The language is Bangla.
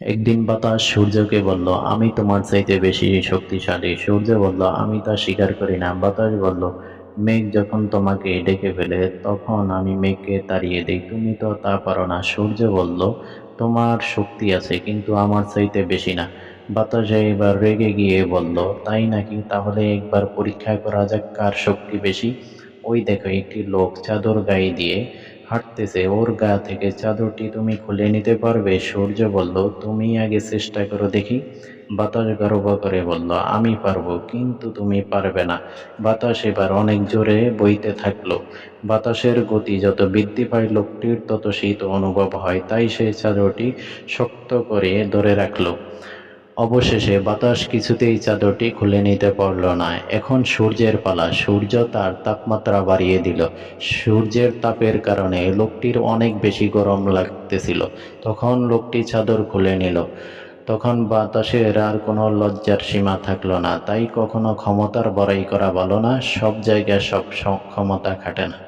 একদিন বাতাস সূর্যকে বলল, আমি তোমার চাইতে বেশি শক্তিশালী। সূর্য বলল, আমি তা স্বীকার করি না। বাতাস বলল, মেঘ যখন তোমাকে ডেকে ফেলে তখন আমি মেঘকে তাড়িয়ে দেই, তুমি তো তা পারো না। সূর্য বলল, তোমার শক্তি আছে কিন্তু আমার চাইতে বেশি না। বাতাস এবার রেগে গিয়ে বলল, তাই নাকি? তাহলে একবার পরীক্ষা করা যাক কার শক্তি বেশি। ওই দেখো, একটি লোক চাদর গায়ে দিয়ে হাঁটতেছে, ওর গা থেকে চাদরটি তুমি খুলে নিতে পারবে? সূর্য বলল, তুমি আগে চেষ্টা করো দেখি। বাতাস গর্ব করে বলল, আমি পারবো, কিন্তু তুমি পারবে না। বাতাস এবার অনেক জোরে বইতে থাকলো। বাতাসের গতি যত বৃদ্ধি পায় লোকটির তত শীত অনুভব হয়, তাই সে চাদরটি শক্ত করে ধরে রাখলো। অবশেষে বাতাস কিছুতেই চাদরটি খুলে নিতে পারল না। এখন সূর্যের পালা। সূর্য তার তাপমাত্রা বাড়িয়ে দিল। সূর্যের তাপের কারণে লোকটির অনেক বেশি গরম লাগতেছিল। তখন লোকটি চাদর খুলে নিল। তখন বাতাসের আর কোনো লজ্জার সীমা থাকলো না। তাই কখনো ক্ষমতার বড়াই করা ভালো না, সব জায়গায় সব ক্ষমতা খাটে না।